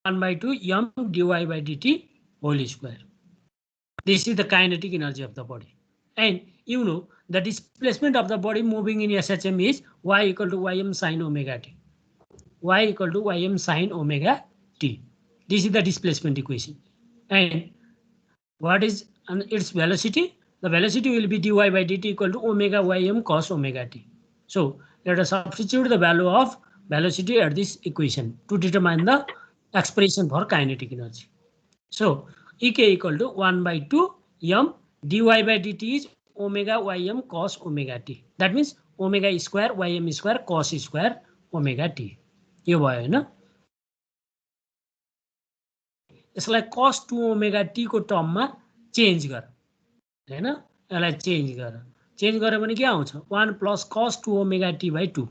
1/2 m dy by dt whole square. This is the kinetic energy of the body. And you know the displacement of the body moving in SHM is y equal to ym sine omega t. Y equal to ym sine omega t. This is the displacement equation. And what is its velocity? The velocity will be dy by dt equal to omega ym cos omega t. So let us substitute the value of velocity at this equation to determine the expression for kinetic energy. So ek equal to 1/2 m dy by dt is omega ym cos omega t. That means omega square ym square cos square omega t. यो भयो हैन यसलाई cos 2 omega t को टर्ममा change गर हैन यसलाई change गरे भने के आउँछ 1 plus cos 2 omega t by 2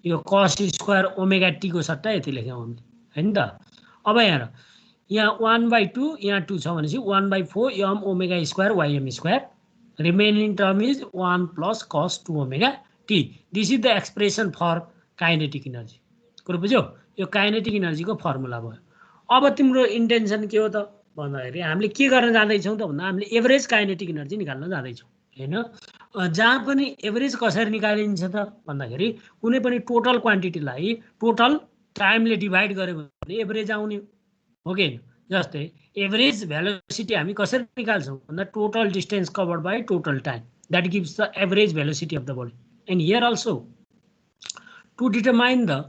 यो cos square omega t को सट्टा यति लेख्यौ हैन त अब हेर यहाँ 1/2 यहाँ 2 छ भनेपछि 1/4 m omega square ym square remaining term is 1 plus cos 2 omega t. This is the expression for kinetic energy. कुरो बुझ्यौ यो काइनेटिक एनर्जी को फर्मुला भयो अब तिम्रो इन्टेन्सन के हो त भन्दाखेरि हामीले के गर्न जाँदै छौं त भन्दा हामीले एभरेज काइनेटिक एनर्जी निकाल्न जाँदै छौं हैन जहाँ पनि एभरेज कसरी निकालिन्छ त भन्दाखेरि कुनै पनि टोटल क्वान्टिटीलाई टोटल टाइमले डिभाइड गर्यो भने एभरेज आउने हो के जस्तै एभरेज भेलोसिटी हामी कसरी निकाल्छौं भन्दा total distance covered by total time that gives the average velocity of the body and here also to determine the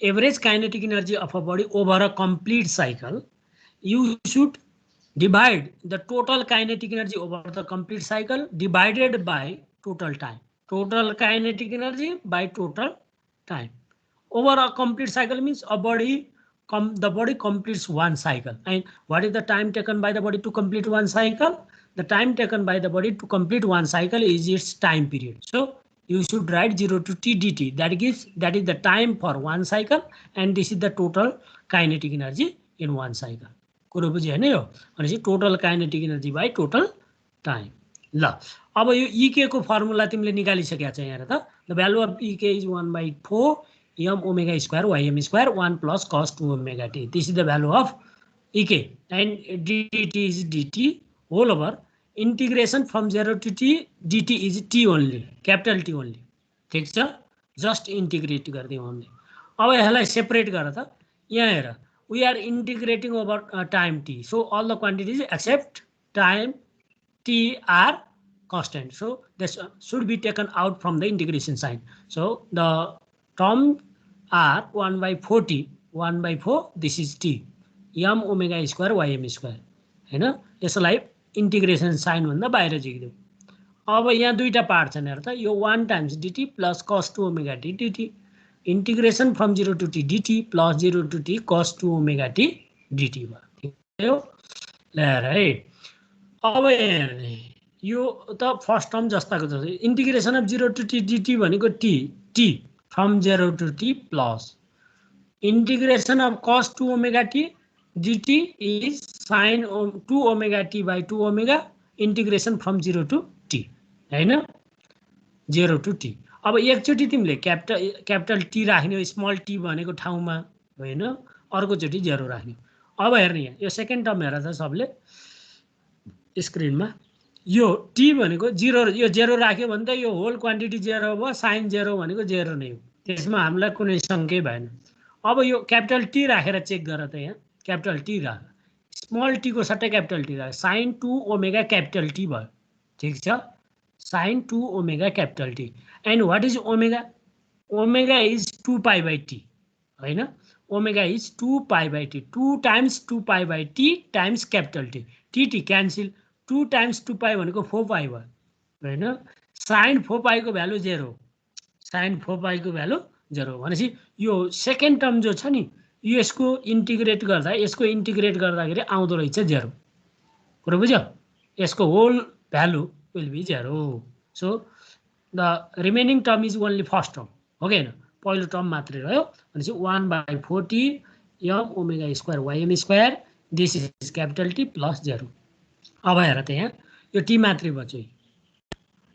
average kinetic energy of a body over a complete cycle, you should divide the total kinetic energy over the complete cycle divided by total time. Total kinetic energy by total time. Over a complete cycle means a body, the body completes one cycle. And what is the time taken by the body to complete one cycle? The time taken by the body to complete one cycle is its time period. So you should write 0 to t dt. That is the time for one cycle, and this is the total kinetic energy in one cycle. कुरो बुझ्यो हैन यो भनेपछि total kinetic energy by total time ल अब यो ek को formula तिमीले निकालिसकेका छ यहाँ त the value of ek is 1/4 m omega square ym square 1 plus cos 2 omega t. This is the value of ek and dt is dt whole over integration from 0 to t dt is t only, capital T only. ठीक छ just integrate गर्दियौ हामीले अब यसलाई separate गर त यहाँ हेर we are integrating over time t, so all the quantities except time t are constant, so this should be taken out from the integration sign. So the term are 1/4 t 1/4 this is t m omega square ym square हैन यसलाई integration sign भन्दा बाहिर झिक्दियौ अब यहाँ दुईटा part छन् हेर त यो 1 times dt plus cos 2 omega t dt integration from 0 to t dt plus 0 to t cos 2 omega t dt भयो ठीक हो ल है अब हेर्ने यो त फर्स्ट टर्म जस्ताको जस्तै integration of 0 to t dt भनेको t from 0 to t plus integration of cos 2 omega t dt is sin 2 omega t by 2 omega integration from 0 to t हैन 0 to t. अब एकचोटी तिमीले क्यापिटल टी राख्ने small T भनेको ठाउँमा हैन अर्को चोटी 0 राख्ने अब हेर्ने यहाँ यो सेकेन्ड टर्म हेर त सबले स्क्रिनमा यो टी भनेको 0 यो 0 राख्यो भने त यो होल क्वान्टिटी 0 भयो साइन 0 भनेको 0 नै हो त्यसमा हामीलाई कुनै शंकै भएन अब यो क्यापिटल टी राखेर चेक गर त यहाँ क्यापिटल टी राख स्मल टी को सट्टै क्यापिटल टी राख साइन 2 ओमेगा क्यापिटल टी भयो ठीक छ sine 2 omega capital T and what is omega omega is 2 pi by T हैन omega is 2 pi by T 2 times 2 pi by T times capital T T cancel 2 times 2 pi भनेको 4 पाई भयो हैन sign 4 पाई को value 0 sign 4 पाई को value 0 भनेपछि यो second term जो छ नि यसको इंटीग्रेट गर्दाखेरि आउँदो रहेछ 0 कुरो बुझ्यो यसको whole value will be 0. So the remaining term is only first term हो के हैन पहिलो टर्म मात्रै रह्यो भनेपछि 1/4 t m omega square ym square this is capital T plus 0. अब हेर त यहाँ यो t मात्रै बच्यो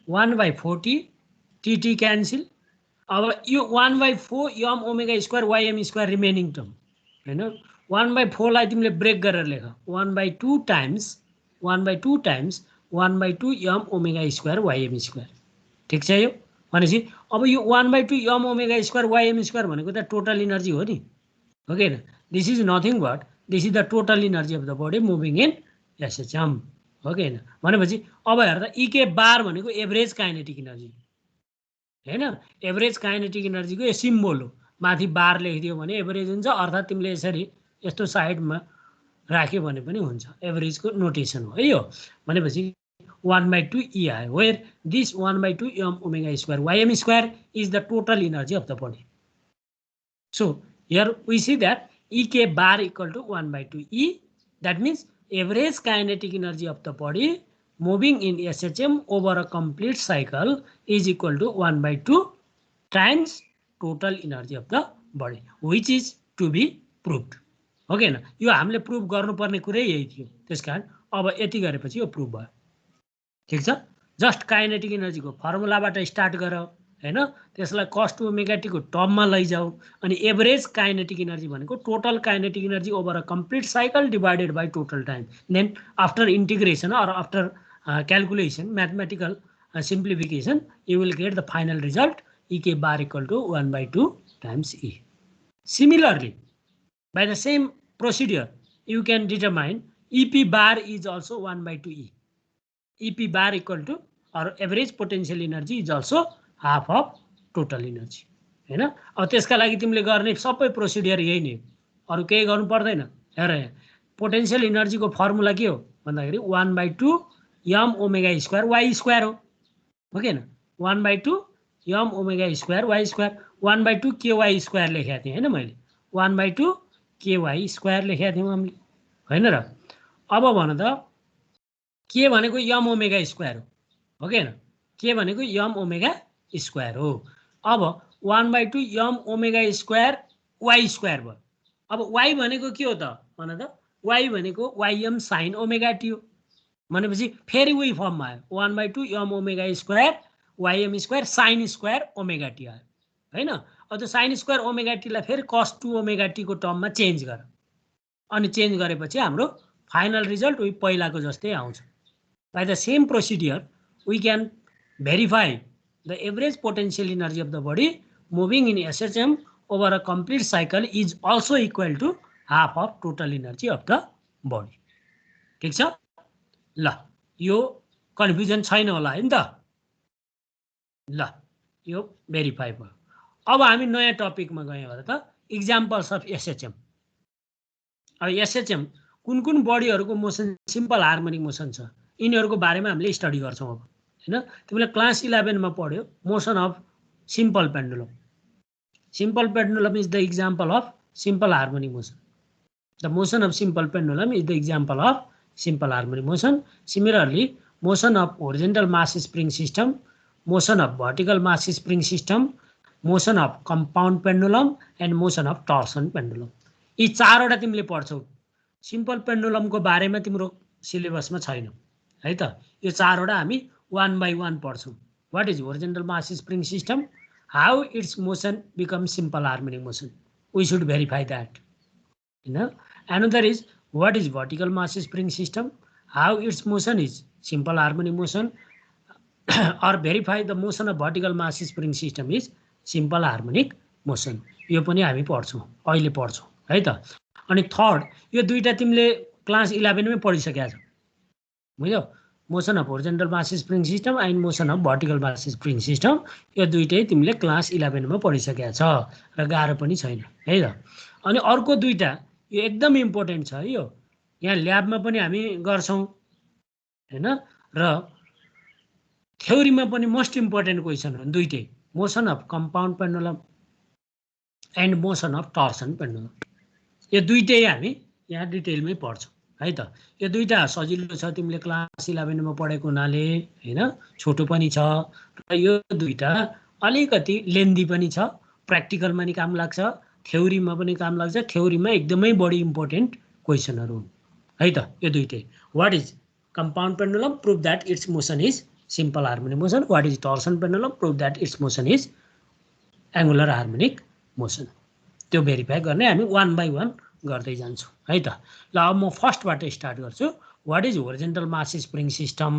1/4 t t क्यान्सल अब यो 1/4 m omega square ym square remaining term हैन 1/4 लाई तिमीले ब्रेक गरेर लेख 1/2 times 1/2 times 1/2 m omega square ym square ठिक छ यो भनेपछि अब यो 1/2 m omega square ym square भनेको त टोटल इनर्जी हो नि हो कि हैन this is nothing but this is the total energy of the body moving in SHM हो कि हैन भनेपछि अब हेर्दा इके बार भनेको एभरेज काइनेटिक इनर्जी हैन एभरेज काइनेटिक इनर्जीको यो सिम्बोल हो माथि बार लेखिदियो भने एभरेज हुन्छ अर्थात् तिमीले यसरी यस्तो साइडमा राख्यो भने पनि हुन्छ एभरेजको नोटेसन हो है यो भनेपछि 1/2 E आयो where this 1/2 m omega square ym square is the total energy of the body. So here we see that Ek bar equal to 1/2 E. That means average kinetic energy of the body moving in SHM over a complete cycle is equal to 1/2 times total energy of the body, which is to be proved. Okay ना यो हामीले prove गर्नुपर्ने कुरै यही थियो त्यसकारण अब यति गरेपछि यो प्रुभ भयो ठीक छ जस्ट काइनेटिक एनर्जीको फर्मुलाबाट स्टार्ट गर हैन त्यसलाई cos 2 ओमेगा टी को टर्ममा लैजाऊ अनि एभरेज काइनेटिक एनर्जी भनेको total kinetic energy over a complete cycle divided by total time then after integration और after calculation mathematical simplification you will get the final result Ek bar equal to 1/2 times E. Similarly by the same procedure you can determine EP bar is also 1/2 E. EP bar equal to or average potential energy is also half of total energy हैन अब त्यसका लागि तिमीले गर्ने सबै procedure यही नै अरु केही गर्नु पर्दैन हेर पोटेन्शियल एनर्जी को फर्मुला के हो भन्दाखेरि 1/2 m omega square y square हो के हैन 1/2 m omega square y square 1/2 ky square लेखेको थिए हैन मैले 1/2 ky स्क्वायर लेखेको थियौ हामीले हैन र अब भन त के भनेको m ओमेगा स्क्वायर हो के हैन के भनेको m ओमेगा स्क्वायर हो अब 1/2 m omega square y square भयो अब y भनेको के हो त भन त y भनेको ym sin ओमेगा t हो भनेपछि फेरि उही फर्ममा आयो 1/2 m omega square ym square sin square omega t आयो हैन अब त्यो sin स्क्वायर ओमेगा t लाई फेरि cos 2 ओमेगा t को टर्ममा चेन्ज गर अनि चेन्ज गरेपछि हाम्रो फाइनल रिजल्ट उही पहिलाको जस्तै आउँछ by the same procedure we can verify the average potential energy of the body moving in SHM over a complete cycle is also equal to half of total energy of the body ठीक छ ल यो confusion छैन होला हैन त ल यो भेरिफाई भयो अब हामी नयाँ टपिकमा गयौं भने त एक्जाम्पल्स अफ एसएचएम अब एसएचएम कुन कुन बडीहरुको मोसन सिम्पल हार्मोनिक मोसन छ यिनीहरुको बारेमा हामीले स्टडी गर्छौं अब हैन तिमीले क्लास 11 मा पढ्यो motion of simple pendulum is the example of simple harmonic motion the motion of simple pendulum is the example of simple harmonic motion similarly motion of horizontal mass spring system motion of vertical mass spring system motion of compound pendulum and motion of torsion pendulum यी चारवटा तिमीले पढ्छौ simple पेन्डुलमको बारेमा तिम्रो सिलेबसमा छैन है त यो चारवटा हामी 1 by 1 पढ्छौं what is horizontal mass spring system how its motion becomes simple harmonic motion we should verify that हैन another is what is vertical mass spring system how its motion is simple harmonic motion or verify the motion of vertical mass spring system is simple harmonic motion यो पनि हामी पढ्छौं अहिले पढ्छौं है त अनि third यो दुईटा तिमीले क्लास 11 मै पढिसकेका छौ बुझ्यौ motion of horizontal mass spring system and motion of vertical mass spring system यो दुईटै तिमीले क्लास 11 मा पढिसकेका छ र गाह्रो पनि छैन है त अनि अर्को दुईटा यो एकदम इम्पोर्टेन्ट छ यो यहाँ ल्याबमा पनि हामी गर्छौं हैन र थ्योरीमा पनि मोस्ट इम्पोर्टेन्ट क्वेशन हो दुईटै motion of compound pendulum and motion of torsion pendulum यो दुईटै हामी यहाँ डिटेलमै पढ्छौं है त यो दुईटा सजिलो छ तिमीले क्लास 11 मा पढेको हुनाले हैन छोटो पनि छ र यो दुईटा अलिकति लेन्दी पनि छ प्र्याक्टिकलमा नि काम लाग्छ थ्योरीमा पनि काम लाग्छ थ्योरीमा एकदमै बढी इम्पोर्टेन्ट क्वेशनहरु हुन् है त यो दुईटै what is compound pendulum prove that it's motion is simple harmonic motion what is torsion pendulum prove that its motion is angular harmonic motion त्यो भेरिफाई गर्ने हामी 1 by 1 गर्दै जान्छु है त। ल अब म फर्स्टबाट स्टार्ट गर्छु। What is horizontal mass spring system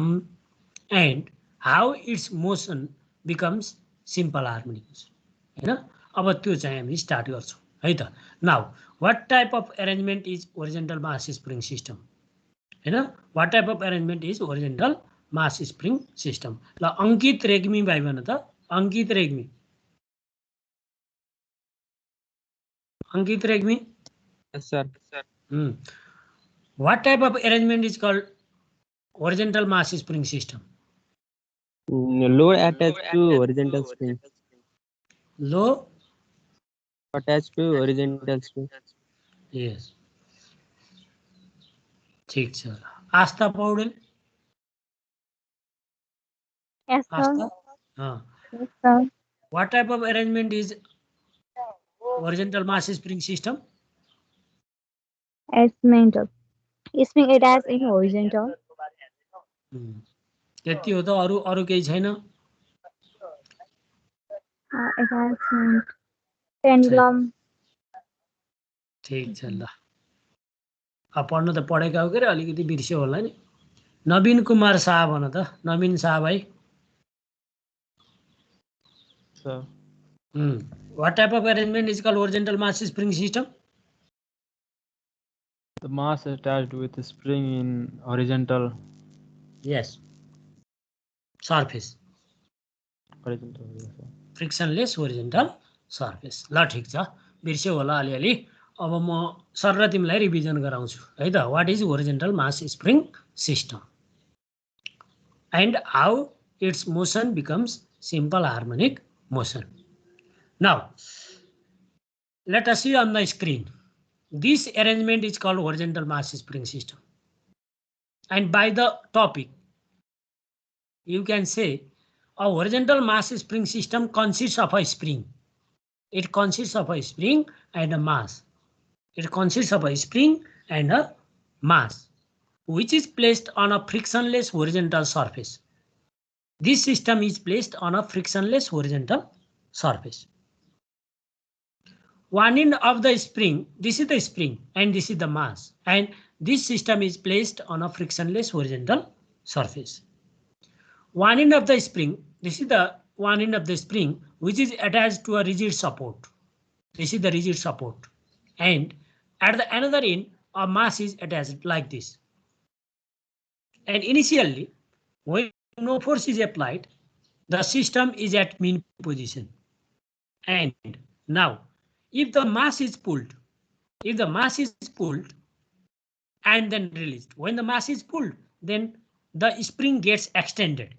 and how its motion becomes simple harmonic motion होइन। अब त्यो चाहिँ हामी स्टार्ट गर्छौँ है त। Now what type of arrangement is horizontal mass spring system होइन। What type of arrangement is horizontal mass spring system. ल अङ्कित रेग्मी भाइ भन त, अङ्कित रेग्मी, अङ्कित Regmi. Yes, sir. What type of arrangement is called horizontal mass spring system? Load attached to horizontal spring. Low Attached to horizontal spring. yes. ठीक छ। आस्था Paudel. Yes, sir. Astha Yes, sir. what type of arrangement is horizontal mass spring system? Arrangement. Spring attached in horizontal. त्यति हो त, अरु अरु केही छैन? Attachment. Pendulum. ठीक छ ल। अब पढ्नु त पढेका हो के रे, अलिकति बिर्स्यो होला नि। नवीन कुमार शाह भन त, नवीन शाह भाइ। So, What type of arrangement is called horizontal mass spring system? the mass attached with the spring in horizontal. Yes. Surface. Horizontal. Yes, sir. Frictionless horizontal surface. ल ठिक छ, बिर्स्यो होला अलिअलि। अब म सर र तिमीलाई रिभिजन गराउँछु है त। What is horizontal mass spring system and how its motion becomes simple harmonic motion. Now let us see on the screen. This arrangement is called horizontal mass spring system. And by the topic, you can say a horizontal mass spring system consists of a spring. It consists of a spring and a mass. It consists of a spring and a mass, which is placed on a frictionless horizontal surface. This system is placed on a frictionless horizontal surface. One end of the spring, this is the spring and this is the mass, and this system is placed on a frictionless horizontal surface. One end of the spring, this is the one end of the spring which is attached to a rigid support. This is the rigid support, and at the another end a mass is attached like this. And initially, when no force is applied, the system is at mean position. And now if the mass is pulled, and then released, when the mass is pulled, then the spring gets extended.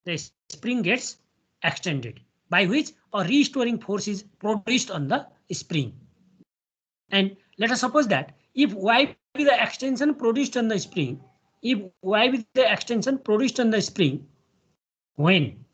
The spring gets extended, by which a restoring force is produced on the spring. And let us suppose that if y be the extension produced on the spring, when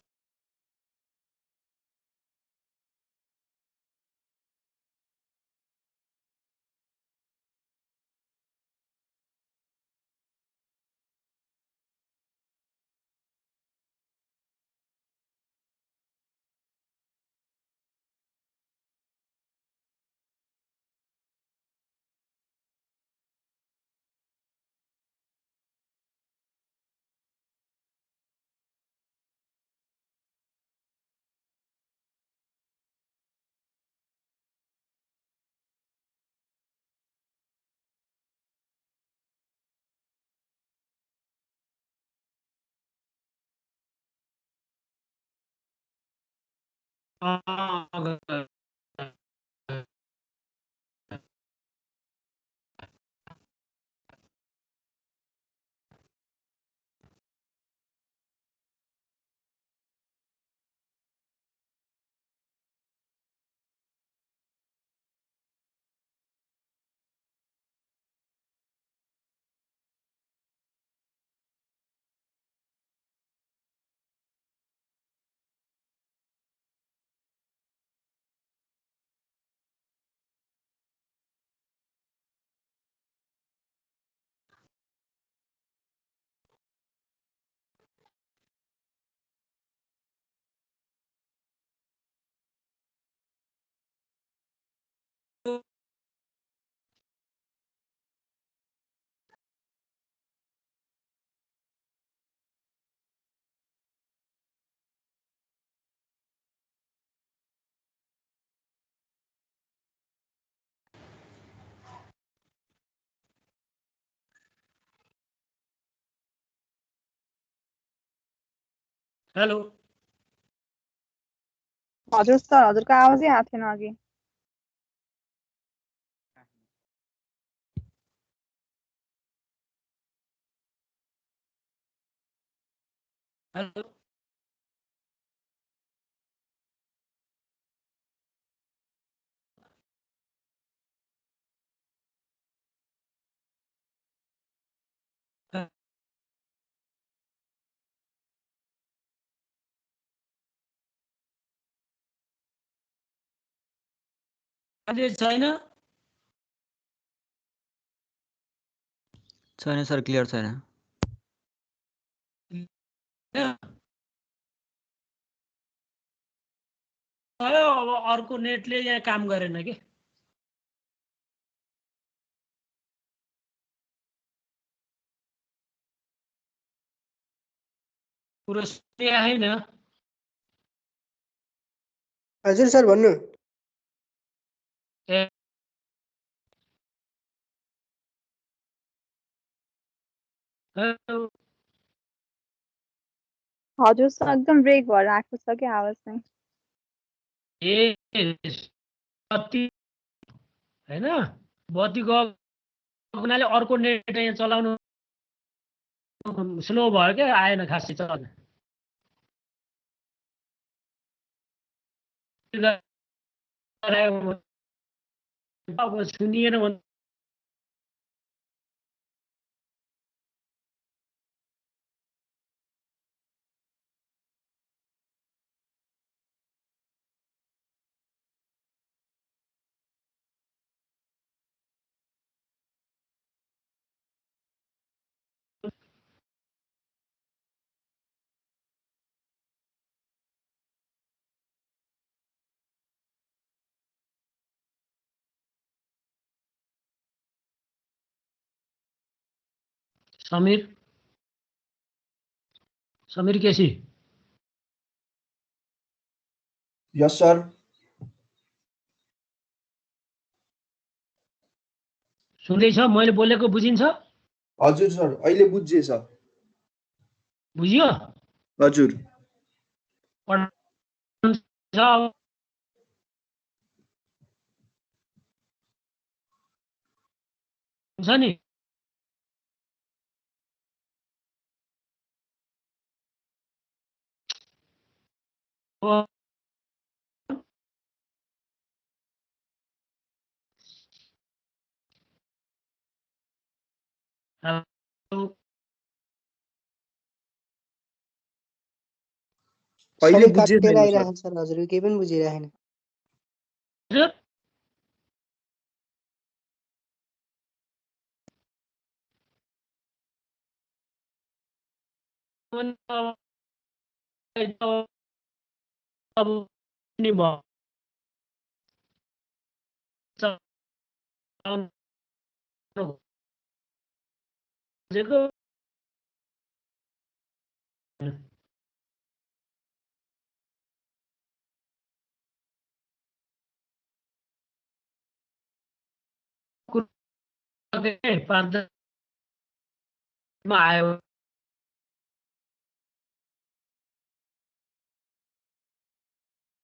hello हजुर sir हजुरको आवाजै आएको थिएन अघि hello अहिले छैन छैन sir clear छैन अब अर्को नेटले यहाँ काम गरेन कि कुरो आएन हजुर सर भन्नु ए हेलो हजुर सर एकदम ब्रेक भएर आएको छ कि आवाज चाहिँ ए बत्ती हैन बत्ती गयो हुनाले अर्को नेट यहाँ चलाउनु स्लो भयो क्या आएन खासै चल्न अब सुनिएन भने समीर केसी यस सर सुन्दैछ मैले बोलेको बुझिन्छ हजुर सर अहिले बुझिएछ बुझियो हजुर हुन्छ नि अहिले सबै बुझिएछ काटेर सर आइरहेको सर हजुर केही पनि बुझिरहेन अब नि भयो भनेको पाँच आयो